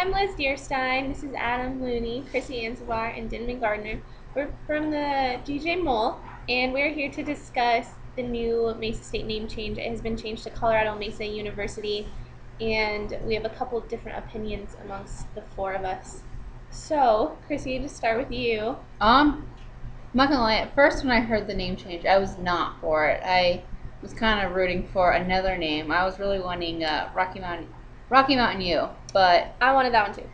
I'm Liz Deerstein. This is Adam Looney, Chrissy Anzabar, and Denman Gardner. We're from the DJ Mole, and we're here to discuss the new Mesa State name change. It has been changed to Colorado Mesa University, and we have a couple of different opinions amongst the four of us. So, Chrissy, to start with you. I'm not gonna lie, at first when I heard the name change, I was not for it. I was kind of rooting for another name. I was really wanting Rocky Mountain U, but I wanted that one too.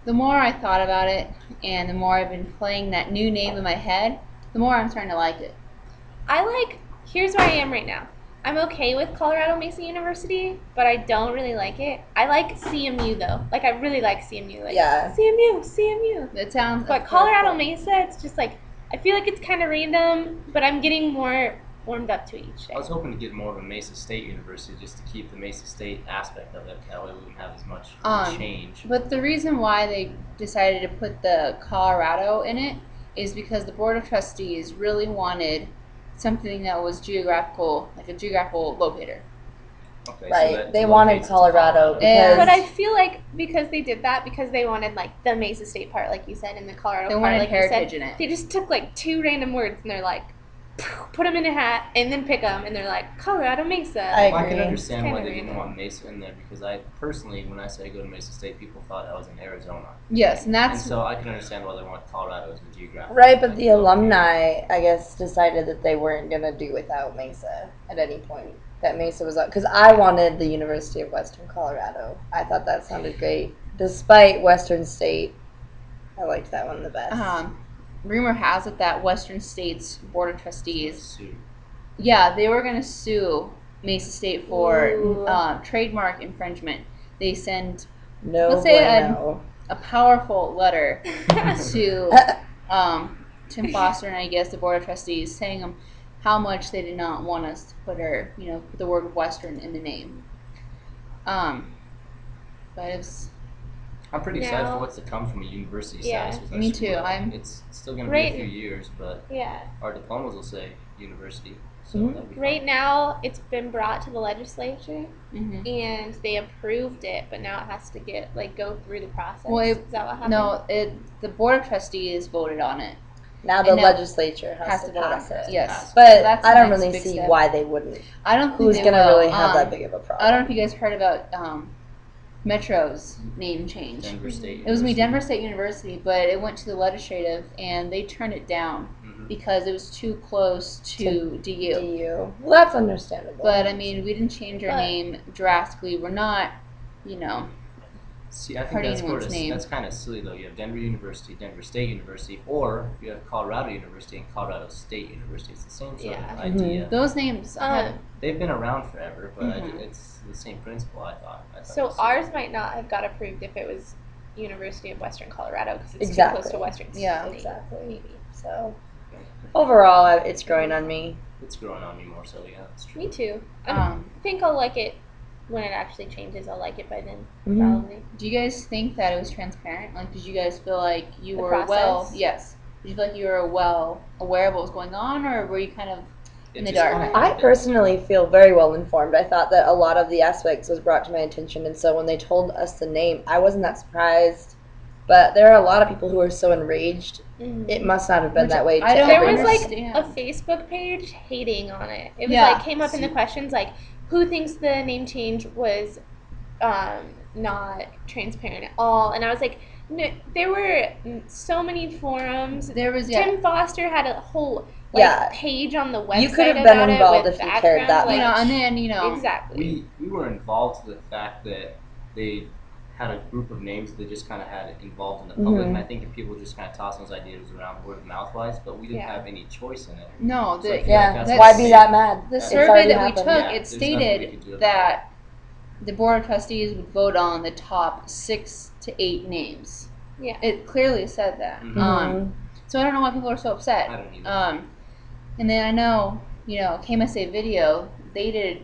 the more I thought about it, and the more I've been playing that new name in my head, the more I'm starting to like it. Here's where I am right now. I'm okay with Colorado Mesa University, but I don't really like it. I like CMU though. I really like CMU. CMU. It sounds. But Colorado Mesa, it's just I feel like it's kind of random, but I'm getting more warmed up to each day. I was hoping to get more of a Mesa State University just to keep the Mesa State aspect of it. That way we wouldn't have as much change. But the reason why they decided to put the Colorado in it is because the Board of Trustees really wanted something that was geographical, like a geographical locator. Okay, right. So they wanted Colorado because... But I feel like because they did that, because they wanted the Mesa State part, like you said, and the Colorado part, wanted like heritage you said, in it. They just took two random words and they're put them in a hat and then pick them, and they're Colorado Mesa. I can understand why they didn't want Mesa in there, because I personally, when I say go to Mesa State, people thought I was in Arizona. Yes, and so I can understand why they want Colorado as a geographic. Right, but the alumni, I guess, decided that they weren't going to do without Mesa at any point. That Mesa was up, because I wanted the University of Western Colorado. I thought that sounded great. Despite Western State, I liked that one the best. Rumor has it that Western State's Board of Trustees, they were going to sue Mesa State for trademark infringement. They send, a powerful letter to Tim Foster and I guess the Board of Trustees saying how much they did not want us to put put the word Western in the name. But it's... I'm pretty excited for what's to come from a university status. Me too. It's still going to be a few years, but our diplomas will say university. So that'll be right fun. now, it's been brought to the legislature, and they approved it, but now it has to go through the process. Well, is that what happened? No, the Board of Trustees voted on it. Now the legislature has to pass it. Yes, but I don't really see why they wouldn't. I don't think who's going to really have that big of a problem. I don't know if you guys heard about Metro's name change. Denver State It was Denver State University, but it went to the legislative, and they turned it down because it was too close to DU. Well, that's understandable. But, I mean, we didn't change our name drastically. We're not, See, I think that's kind of silly, though. You have Denver University, Denver State University, or you have Colorado University and Colorado State University. It's the same sort of idea. Those names they've been around forever, but it's the same principle, I thought. So ours might not have got approved if it was University of Western Colorado, because it's too close to Western State. Yeah, exactly. Maybe. So overall, it's growing on me. It's growing on me more so, yeah. That's true. Me too. I think I'll like it when it actually changes. I'll like it by then, probably. Do you guys think that it was transparent? Did you guys feel like you were Yes. Did you feel like you were well aware of what was going on, or were you kind of in the dark? I personally feel very well informed. I thought that a lot of the aspects was brought to my attention, and so when they told us the name, I wasn't that surprised. But there are a lot of people who are so enraged. It must not have been that way to everyone. There was a Facebook page hating on it. It was came up in the questions who thinks the name change was not transparent at all, and I was like, no, there were so many forums. There was Tim Foster had a whole page on the website. You could have been involved if you cared that much. And then exactly. We were involved to the fact that they had a group of names that they just kind of had involved in the public, and I think if people just kind of tossed those ideas around word of mouth wise, but we didn't have any choice in it. No, why be that mad? The survey that we took, it stated that the Board of Trustees would vote on the top 6 to 8 names. Yeah, it clearly said that. So I don't know why people are so upset. I don't either. And then I know, KMSA Video, they did,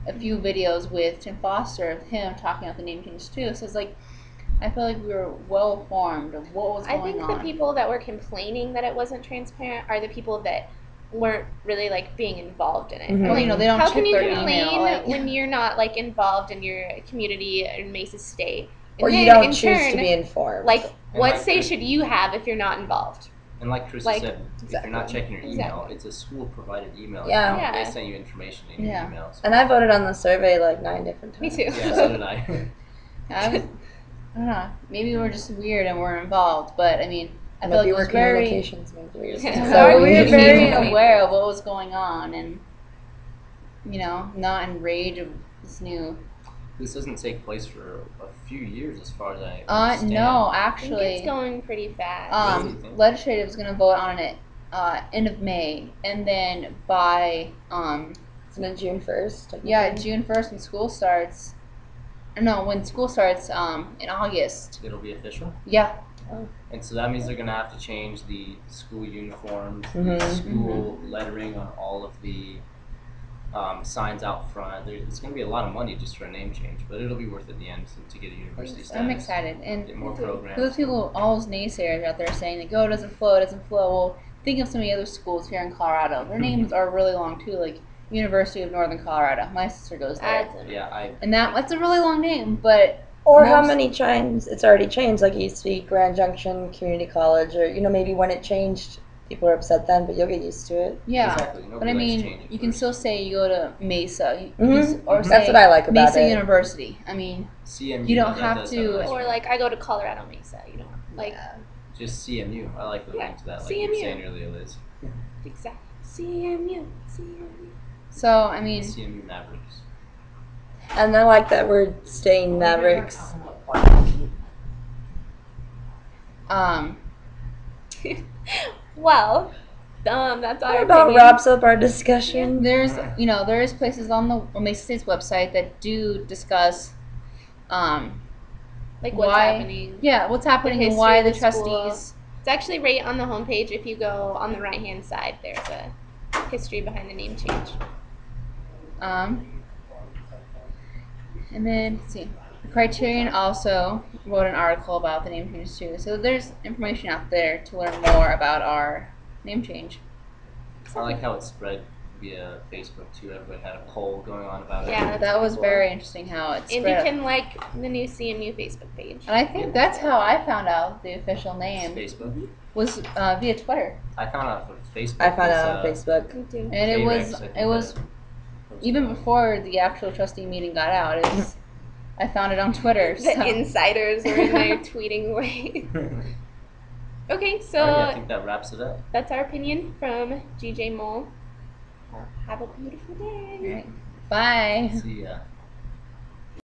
a few videos with Tim Foster of him talking about the name change too. So it's I feel like we were well informed of what was going on. I think the people that were complaining that it wasn't transparent are the people that weren't really like being involved in it. Mhm. Well, you know, they don't How check can you their complain email. Like, when you're not like involved in your community in Mesa State? And Or you then, don't in choose turn, to be informed. like, what like say Chris- should you have if you're not involved? And like Chris Like, said, if you're not checking your email, Exactly. it's a school-provided email Yeah. account. Yeah. They send you information in your Yeah. emails. And I voted on the survey like 9 different Me times. too. Yeah, so did I. I don't know. Maybe we're just weird and we're involved, but I mean, I feel like Maybe it we're was very. communications majors. Yeah. So we were very Communication. aware of what was going on, and you know, not in rage of this new. This doesn't take place for a few years, as far as I No, understand. I think it's actually, going pretty fast. legislative is going to vote on it end of May, and then by Isn't it June 1st? yeah, June 1st when school starts. No, when school starts in August. It'll be official. Yeah. And so that means they're going to have to change the school uniforms, the Mhm. school lettering on all of the signs out front. It's going to be a lot of money just for a name change, but it'll be worth it in the end to get a university status. I'm excited, and Get more those programs. people, all those naysayers out there saying like, "Oh, it doesn't flow, it doesn't flow." Well, think of some of the other schools here in Colorado. Their names are really long too, like University of Northern Colorado. My sister goes there, Yeah, and that's a really long name. But Or how most- many times it's already changed, like it used to be Grand Junction Community College, or, maybe when it changed, people are upset then, but you'll get used to it. yeah, exactly. but Nobody I likes mean, change at you can first. still say you go to Mesa, Mhm. say That's what I like about Mesa it. University. I mean, CMU. You don't that have does to- a nice Or ring. like I go to Colorado Mesa, like Just CMU. I like the Yeah, ring to that, like you were CMU. saying earlier, Liz. exactly CMU. so I mean, CMU Mavericks. And I like that word, staying Mavericks. um, Well, that's our That about opinion. wraps up our discussion. there is places on the Mesa State's website that do discuss, Like what's why- happening. yeah, what's happening and history why of the the school. trustees. It's actually right on the homepage. If you go on the right hand side, there's a history behind the name change. And then let's see, the Criterion also wrote an article about the name change too. So there's information out there to learn more about our name change. I like how it spread via Facebook too. Everybody had a poll going on about it. Yeah, That was very interesting how it And you spread. up. can like the new CMU Facebook page. And I think that's how I found out the official name Facebook. was via Twitter, I found out from Facebook. I found it's, out on Facebook. Me too. and it was K-Rex, I think it was that- even before the actual trustee meeting got out. It was, I found it on Twitter. The So. insiders were in there tweeting away. Okay, so Alright, I think that wraps it up. that's our opinion from GJ Mole. Have a beautiful day. Right. Bye. See ya.